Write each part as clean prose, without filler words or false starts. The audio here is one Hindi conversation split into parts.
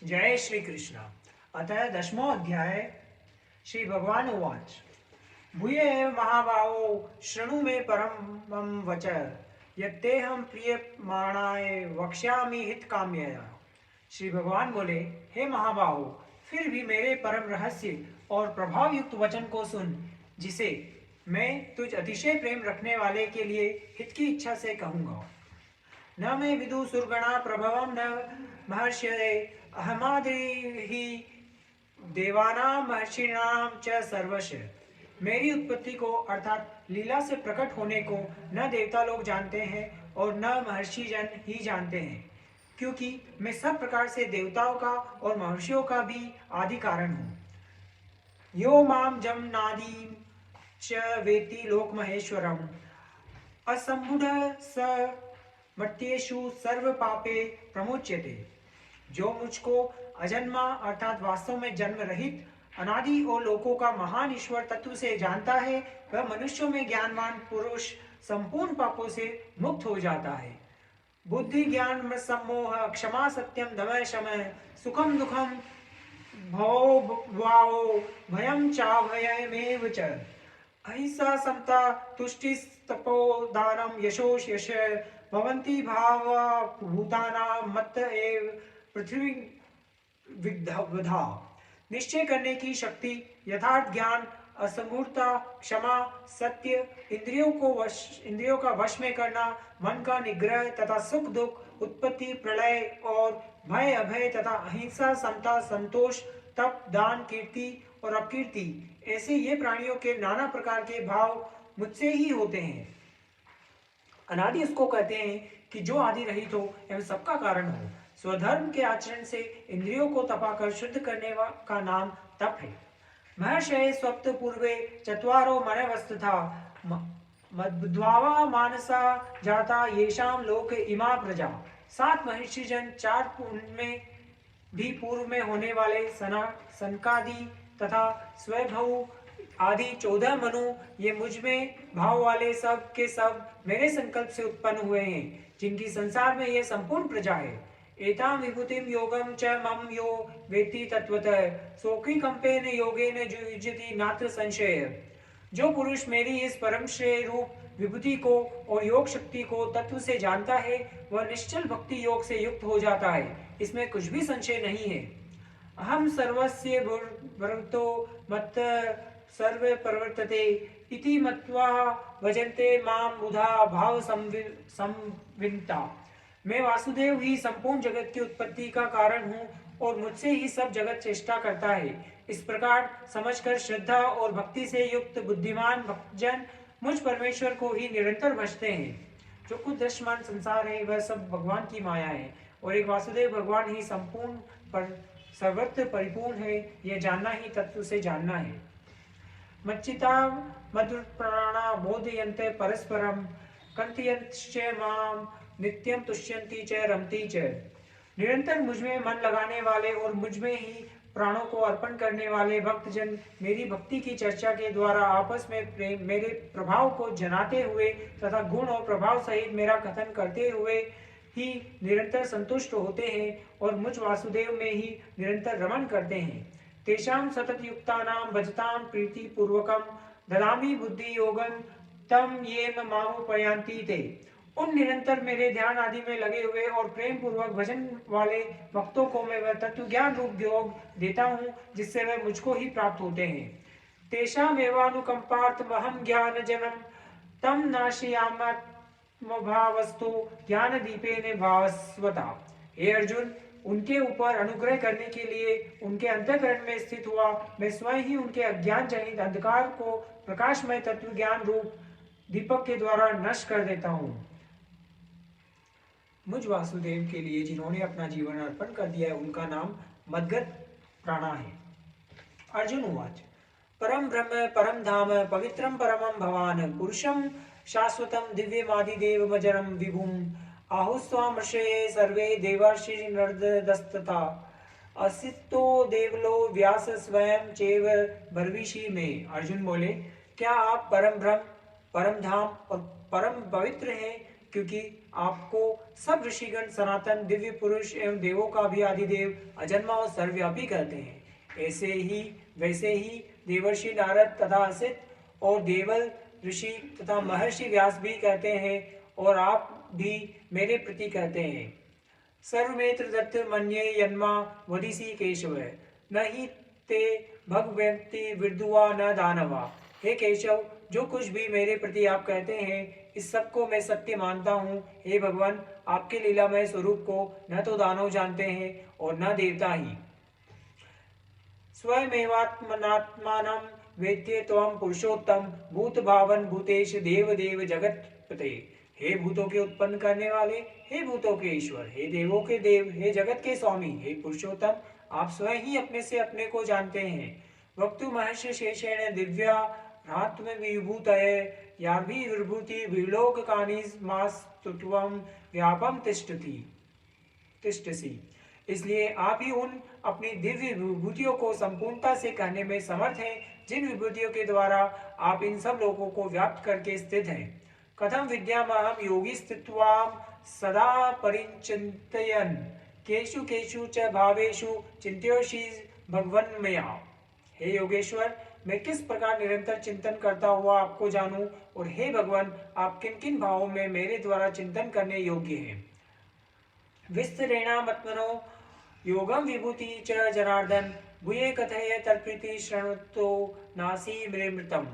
जय श्री कृष्ण। अतः दशमो अध्याय। श्री भगवान उवाच भूय एव महाबाहो शृणु मे परमं वच यत्तेहं प्रीयमाणाय वक्ष्यामि हितकाम्यया। श्री भगवान बोले, हे महाबाहो, फिर भी मेरे परम रहस्य और प्रभाव युक्त वचन को सुन, जिसे मैं तुझ अतिशय प्रेम रखने वाले के लिए हित की इच्छा से कहूँगा। न मे विदु सुरगणा प्रभवं न महर्षये अहमादिहि देवानां महर्षिणां च सर्वस्य। मेरी उत्पत्ति को अर्थात लीला से प्रकट होने को न देवता लोग जानते हैं और न महर्षि जन ही जानते हैं, क्योंकि मैं सब प्रकार से देवताओं का और महर्षियों का भी आदि कारण हूँ। यो माम जम नादीम च वेत्ति लोक महेश्वरम असंबुढ़ स मत्येषु सर्व पापे प्रमुच्यते। जो मुझको अजन्मा अर्थात वास्तव में जन्म रहित अनादि और लोकों का महान ईश्वर तत्व से जानता है, वह मनुष्यों में ज्ञानवान पुरुष संपूर्ण पापों से मुक्त हो जाता है। बुद्धि ज्ञान सम्मोह क्षमा सत्यम दमय शमः सुखम दुखम भवो भावो भयम चाभयमेव च अहिंसा समता तुष्टिस्तपो दानम यशोश यश भवन्ति भावा भूतानां मत्त एव पृथ्वी विधा। निश्चय करने की शक्ति, यथार्थ ज्ञान, असंगूढ़ता, क्षमा, सत्य, इंद्रियों का वश में करना, मन का निग्रह तथा सुख दुख, उत्पत्ति प्रलय और भय अभय तथा अहिंसा समता संतोष तप दान कीर्ति और अकीर्ति, ऐसे ये प्राणियों के नाना प्रकार के भाव मुझसे ही होते हैं। अनादि उसको कहते हैं कि जो आदि रहित हो एवं सबका कारण हो। स्वधर्म के आचरण से इंद्रियों को तपाकर शुद्ध करने का नाम तप है। महर्षये स्वप्त पूर्वे चत्वारो मनवस्तथा मद्भावा मानसा जाता येषाम लोक इमा प्रजा। 7 महर्षि जन 4 में भी पूर्व में होने वाले सनकादि तथा स्वयंभू आदि 14 मनु, ये मुझ में भाव वाले सब के सब मेरे संकल्प से उत्पन्न हुए हैं, जिनकी संसार में ये संपूर्ण प्रजा है। एताम विभूतिम योगम च मम यो वेत्ति तत्वतः सोकी कंपेन योगेन युज्यति नात्र संशय। जो पुरुष मेरी इस परम श्रेय रूप विभूति को और योग शक्ति को तत्व से जानता है, वह निश्चल भक्ति योग से युक्त हो जाता है, इसमें कुछ भी संशय नहीं है। अहम सर्वस्य भरतो मत् सर्व प्रवर्तते इति मत्वा भजन्ते मां मुधा भाव संविन्ता। मैं वासुदेव ही संपूर्ण जगत की उत्पत्ति का कारण हूँ और मुझसे ही सब जगत चेष्टा करता है। इस प्रकार समझकर श्रद्धा और भक्ति से युक्त बुद्धिमान भक्तजन मुझ परमेश्वर को ही निरंतर भजते हैं। जो कुछ दृश्यमान संसार है वह सब भगवान की माया है और एक वासुदेव भगवान ही संपूर्ण पर सर्वत्र परिपूर्ण है। यह जानना ही तत्व से जानना है। मच्चिता मधुर प्राणा बोधयन्ते परस्परम कंतयंश्च माम नित्यम तुष्यन्ति च रमति च। निरंतर मुझ में मन लगाने वाले और मुझ में ही प्राणों को अर्पण करने वाले भक्तजन मेरी भक्ति की चर्चा के द्वारा आपस में प्रेम मेरे प्रभाव को जनाते हुए तथा गुण और प्रभाव सहित मेरा कथन करते हुए ही निरंतर संतुष्ट होते हैं और मुझ वासुदेव में ही निरंतर रमण करते हैं। तेषां सतत युक्तानां भजतां प्रीति पूर्वकं ददामि बुद्धि योगं तम येन मामुपयान्ति ते। उन निरंतर मेरे ध्यान आदि में लगे हुए और प्रेम पूर्वक भजन वाले भक्तों को मैं वह तत्व ज्ञान रूप योग देता हूँ, जिससे वह मुझको ही प्राप्त होते हैं। तेषां एवानुकंपार्थमहं ज्ञान जनम तम नाशयाम्यभावस्तु ज्ञान दीपेन भावस्वता। हे अर्जुन, उनके ऊपर अनुग्रह करने के लिए उनके अंतःकरण में स्थित हुआ मैं स्वयं ही उनके अज्ञान जनित अंधकार को प्रकाशमय तत्व ज्ञान रूप दीपक के द्वारा नष्ट कर देता हूँ। मुझ वासुदेव के लिए जिन्होंने अपना जीवन अर्पण कर दिया है, उनका नाम मद्गत प्राणा है। अर्जुन उवाच परम ब्रह्म परम धाम पवित्रम परमं भवान पुरुषं शाश्वतं दिव्यमादिदेवमजरं विभुम् आहुस्त्वां ऋषये सर्वे देवर्षि नरदस्तथा असितो देवलो व्यास स्वयं चैव बर्विषि में। अर्जुन बोले, क्या आप परम ब्रह्म परम धाम और परम पवित्र हैं, क्योंकि आपको सब ऋषिगण, सनातन दिव्य पुरुष एवं देवों का भी आदिदेव, अजन्मा और सर्वव्यापी कहते हैं। ऐसे ही वैसे ही देवर्षि नारद तथा असित और देवल ऋषि तथा महर्षि व्यास भी कहते हैं, और आप भी मेरे प्रति कहते हैं। सर्वमेत्र दत्त मन्ये यन्मा वदिसी केशव, न ही ते भगवन्ति विद्युवा न दानवा। हे केशव, जो कुछ भी मेरे प्रति आप कहते हैं, इस सब को मैं सत्य मानता हूँ। हे भगवान, आपके लीलामय स्वरूप को न तो दानव जानते हैं और न देवता ही। स्वयमेवात्मनात्मानं वेत्ते त्वं पुरुषोत्तम भूत भावन भूतेश देव देव जगतपते। हे भूतों के उत्पन्न करने वाले, हे भूतों के ईश्वर, हे देवों के देव, हे जगत के स्वामी, हे पुरुषोत्तम, आप स्वयं ही अपने से अपने को जानते हैं। वक्तु महर्षि शेषेण दिव्या रात्म विभूतये याभि विभूति विलोक कानि मास्तुत्वं व्यापम तिष्ठसि। इसलिए आप ही उन अपनी दिव्य विभूतियों को संपूर्णता से कहने में समर्थ हैं, जिन विभूतियों के द्वारा आप इन सब लोगों को व्याप्त करके स्थित हैं। कथम विद्यामहम योगी स्थित्वाम सदा परिचिन्तयन् केषु केषु च भावेषु चिंत्योषि भगवन्मया। हे योगेश्वर, मैं किस प्रकार निरंतर चिंतन करता हुआ आपको जानूं, और हे भगवान, आप किन किन भावों में मेरे द्वारा चिंतन करने योग्य हैं। विस्तरेणात्मनो योगम विभूति च जनार्दन भूये कथय तर्प्रीति शृणुतो नासी मृतम।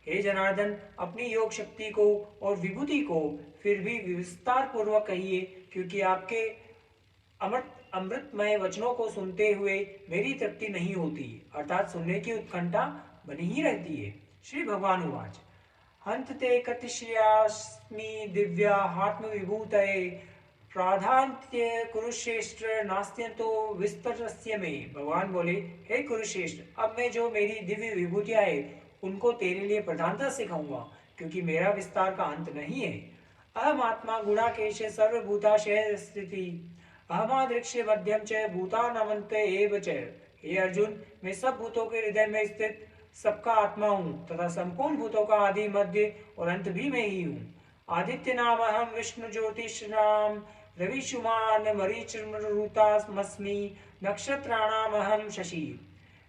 हे जनार्दन, अपनी योग शक्ति को और विभूति को फिर भी विस्तार पूर्वक कहिए, क्योंकि आपके अमृतमय वचनों को सुनते हुए मेरी तृप्ति नहीं होती, अर्थात सुनने की उत्कंठा बनी ही रहती है। श्री भगवान उवाच हंत ते कतिश्रियास्मि दिव्या आत्म विभूतये प्राधान्य कुरुश्रेष्ठ नास्त्यंतो विस्तरस्य में। भगवान बोले, हे कुरुश्रेष्ठ, अब मैं जो मेरी दिव्य विभूतियां है उनको तेरे लिए प्रधानता से कहूंगा, क्योंकि मेरा विस्तार का अंत नहीं है। अहम आत्मा गुणाकेश सर्वभूताशय स्थिति अहमादृक्ष मध्यम च भूतानमन्त एव च। हे अर्जुन, मैं सब भूतों के हृदय में स्थित सबका आत्मा हूँ तथा संपूर्ण भूतों का आदि मध्य और अंत भी मैं ही हूँ। आदित्य नाम अहम विष्णु ज्योतिष नाम रविशुमान मरीचमरुतामस्मि नक्षत्राणाम अहम शशि।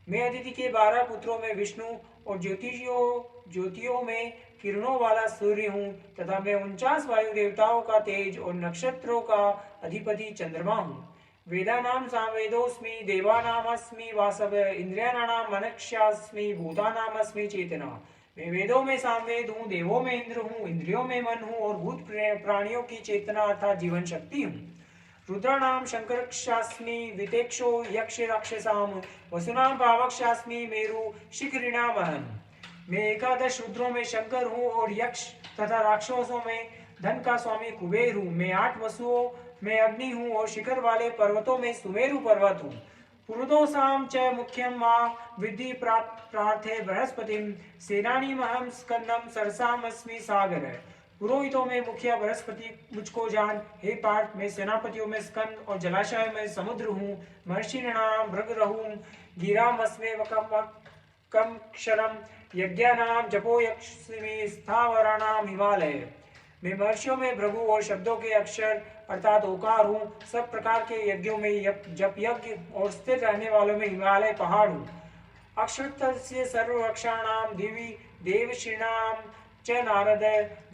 मैं अदिति के 12 पुत्रों में विष्णु और ज्योतियों में किरणों वाला सूर्य हूँ, तथा मैं 49 वायु देवताओं का तेज और नक्षत्रों का अधिपति चंद्रमा हूँ। वेदानाम सामवेदोस्मि देवानामस्मि वासव इंद्रियाणाम मनक्ष्यास्मि भूतानामस्मि चेतना। मैं वेदों में सामवेद हूँ, देवों में इंद्र हूँ, इंद्रियों में मन हूँ और भूत प्राणियों की चेतना अर्थात जीवन शक्ति हूँ। रुद्राणाम शंकरक्षास्मि वितेक्षो यक्ष राक्षसाम वसुनाम पावक्षास्मि मेरु शिखरिणाम अहम। मैं 11 रुद्रों में शंकर हूँ और यक्ष तथा राक्षसों में धन का स्वामी कुबेर हूँ। मैं 8 वसुओं में अग्नि हूँ और शिखर वाले पर्वतों में सुमेरु पर्वत हूँ। पुरुदोसाम च मुख्यम मां विद्धि प्रार्थे बृहस्पतिम सेनानीमहम स्कंदम सरसामस्मि सागर। पुरोहितों में मुखिया बृहस्पति मुझको जान। हे पार्थ, मैं सेनापतियों में स्कंद और जलाशय में समुद्र हूँ। महर्षिणाम भृग रहूं गिरामस्मे कम क्षरम यज्ञानाम जपो यक्ष्मि स्थावराणाम हिमालय। मैं महर्षियों में भृगु और शब्दों के अक्षर अर्थात ओकार हूँ। सब प्रकार के यज्ञों में जप यज्ञ और स्थिर रहने वालों में हिमालय पहाड़ हूँ। अक्षरस्य सर्वरक्षाणाम दिवी देवश्रीणाम च नारद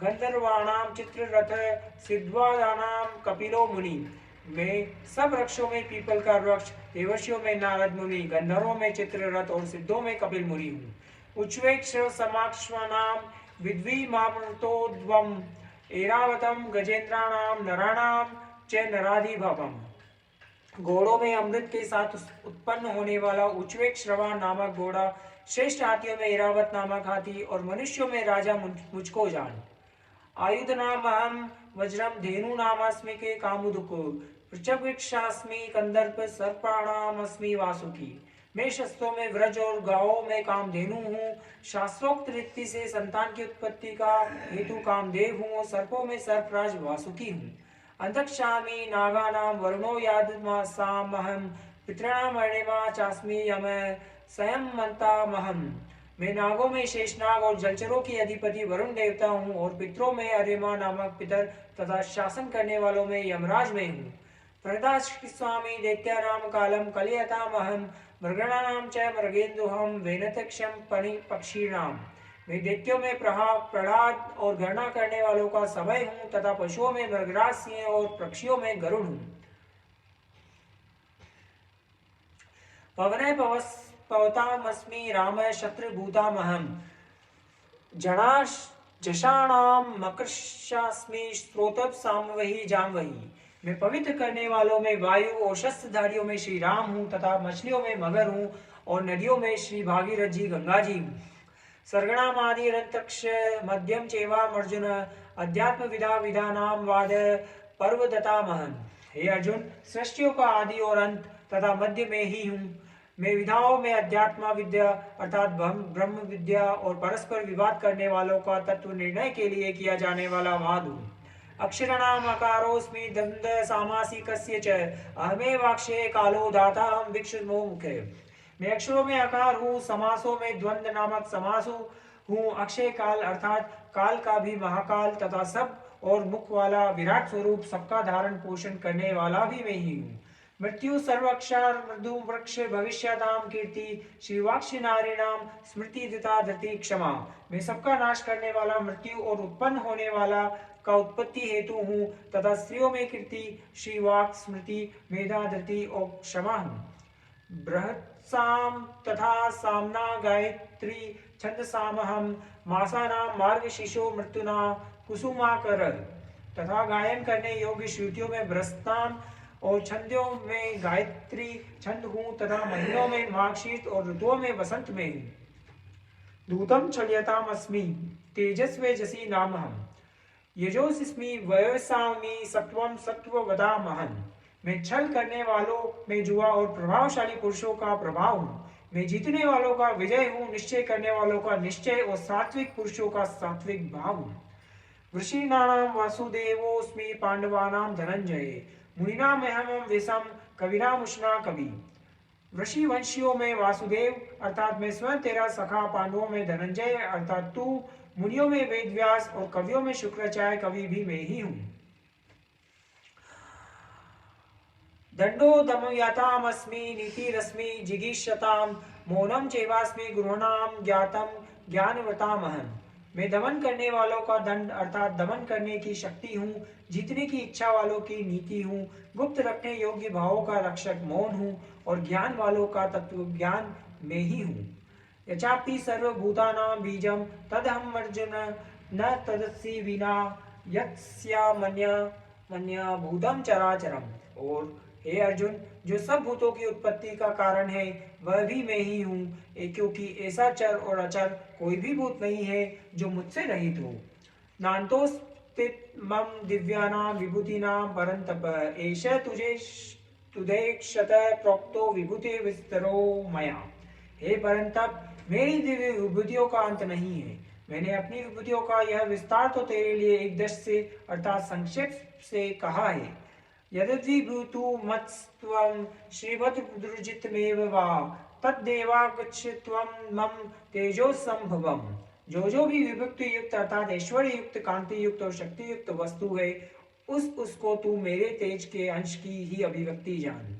गंधर्वाणाम चित्ररथ सिद्धानाम कपिलो मुनि। मैं सब वृक्षों में पीपल का वृक्ष, देवर्षियों में नारद मुनि, गंधर्वों में चित्ररथ और सिद्धों में कपिल मुनि हूँ। उच्चवेक्ष समाक्ष्मनाम विद्वी मामृतोद्वम ऐरावतम गजेंद्राणाम नराणाम च नराधिभवम। घोड़ों में अमृत के साथ उत्पन्न होने वाला उच्चवेक श्रवण नामक घोड़ा, श्रेष्ठ हाथियों में ऐरावत नामक हाथी और मनुष्यों में राजा मुझको जान। आयुध नाम अहम वज्रम धेनु नामस्मि के कामुदुक पृच्छवृक्षास्मि कंदर्प सर्पाणामस्मि वासुकी। मैं शस्त्रों में व्रज और गांवों में कामधेनु हूँ। शास्त्रोक्त रीति से संतान की उत्पत्ति का हेतु कामदेव हूँ और सर्पों में सर्पराज वासुकी हूँ। अंतक्षामि नागानाम वरुणो यादमासामहम पितॄणाम अणिमा चास्मि यम स्वयं मंतामहम। मैं नागों में शेषनाग और जलचरों की अधिपति वरुण देवता हूँ और पितरों में अरिमा नामक पितर तथा शासन करने वालों में यमराज में हूँ। प्रदास स्वामी दैत्यानाम कालम कलयतामहम मृगणानाम च मृगेन्दुहम वेनतक्षम पणि पक्षीणाम। मैं दैत्यों में प्रहलाद और गणना करने वालों का समय हूँ तथा पशुओं में मृगराज सिंह और पक्षियों में गरुड़ हूँ। पवने पवतामस्मि राम शत्रुभूतामहं जषाणाम मकर्षास्मि स्रोतः सामवही जामवही। मैं पवित्र करने वालों में वायु और शस्त्रधारियों में श्री राम हूँ तथा मछलियों में मगर हूँ और नदियों में श्री भागीरथ जी गंगा जी हूँ। सर्गणामादिरंतक्ष मध्यम चेवामर्जुन अध्यात्म विधा विधानाम वाद पर्वदतामहं। हे अर्जुन, सृष्टियों का आदि और अंत तथा मध्य में ही हूँ। मैं विधाओं में अध्यात्म विद्या अर्थात ब्रह्म विद्या और परस्पर विवाद करने वालों का तत्व निर्णय के लिए किया जाने वाला वाद हूँ। अक्षराणाम अकारोस्मि दंड सामासिकस्य च अहमेवाक्षये कालो दाता हम विक्षुमो मुखे। मैं अक्षरों में आकार हूँ, समासों में द्वंद्व नामक समासु हूँ, अक्षय काल अर्थात काल का भी महाकाल तथा सब और मुख वाला विराट स्वरूप सबका धारण पोषण करने वाला भी मैं ही हूँ। मृत्यु सर्वक्षर मृदु वृक्ष भविष्यताम कीर्ति श्रीवाक्षी नारीणाम स्मृति दिता धृति क्षमा। मैं सबका नाश करने वाला मृत्यु और उत्पन्न होने वाला का उत्पत्ति हेतु हूँ तथा स्त्रियों में कीर्ति श्रीवाक स्मृति मेधा धृति और क्षमा हूँ। बृहत्साम तथा सामना गायत्री छंदसामहम मासानाम मार्गशीर्षो मृत्युना कुसुमाकर तथा गायन करने योग्य श्रुतियों में बृहस्ताम और छंदों में गायत्री छंद हूँ तथा महीनों में मार्गशीर्ष और ऋतुओं में वसंत में हूँ। दूतम छलयताम अस्मि तेजस्वेजसी नामहम यजोस्मि वयसामि सत्वम सत्ववदामहं। मैं छल करने वालों में जुआ और प्रभावशाली पुरुषों का प्रभाव हूँ। मैं जीतने वालों का विजय हूँ, निश्चय करने वालों का निश्चय और सात्विक पुरुषों का सात्विक भाव हूँ। वृषीणानां वासुदेवोऽस्मि पांडवानां धनंजय मुनीनां अहं विषम कविनां उष्णा कवि। ऋषि वंशियों में वासुदेव अर्थात मैं स्वयं तेरा सखा, पांडवों में धनंजय अर्थात तू, मुनियों में वेदव्यास और कवियों में शुक्राचार्य कवि भी मैं ही हूँ। दंडो दमयतामस्मि नीतिरस्मि जिगीषताम मौनम चैवास्मि गुरूणाम ज्ञातम ज्ञानवतामहं। मैं दमन करने वालों का दंड अर्थात दमन करने की शक्ति हूँ, जीतने की इच्छा वालों की नीति हूँ, गुप्त रखने योग्य भावों का रक्षक मौन हूँ और ज्ञान वालों का तत्व ज्ञान में ही हूँ। यचापि सर्वभूतानां बीजम तदहम अर्जुन न तदस्ति विना यत्स्यामन्य भूतम चराचरम। और हे अर्जुन, जो सब भूतों की उत्पत्ति का कारण है वह भी मैं ही हूँ, क्योंकि ऐसा चर और अचर कोई भी भूत नहीं है जो मुझसे रहित हो। नान्तोस्तित मम दिव्यानां विभूतिनां परन्तप एष तुझेक्षत प्रोक्तो विभूति विस्तरो मया। हे परंतप, मेरी दिव्य विभूतियों का अंत नहीं है। मैंने अपनी विभूतियों का यह विस्तार तो तेरे लिए एक दश से अर्थात संक्षेप से कहा है। यद्विभूतु मत्स्त्वं श्रीमद्रुजितमेव वा तद्देवागच्छत्वं मम तेजोसंभवम्। जो भी विभक्ति युक्त अर्थात ऐश्वर्य युक्त, कांति युक्त और शक्ति युक्त वस्तु है उसको तू मेरे तेज के अंश की ही अभिव्यक्ति जान।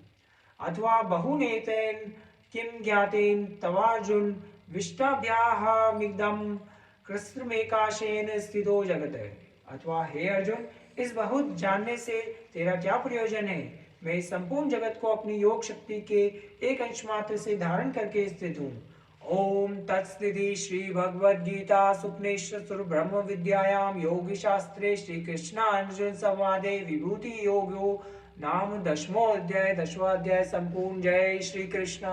अथवा बहुनेतेन किम ज्ञातेन तवार्जुन विष्टाभ्याहमिदं कृस्त्रमेकाशेन स्थितो जगत। अथवा हे अर्जुन, इस बहुत जानने से तेरा क्या प्रयोजन है? मैं इस संपूर्ण जगत को अपनी योग शक्ति के एक अंश मात्र से धारण करके स्थित हूँ। ओम तत्सदिति श्री भगवद गीता सुपनिषत्सु ब्रह्म विद्यायाम योग शास्त्रे श्री कृष्ण अर्जुन संवादे विभूति योगो नाम 10वां अध्याय संपूर्ण। जय श्री कृष्ण।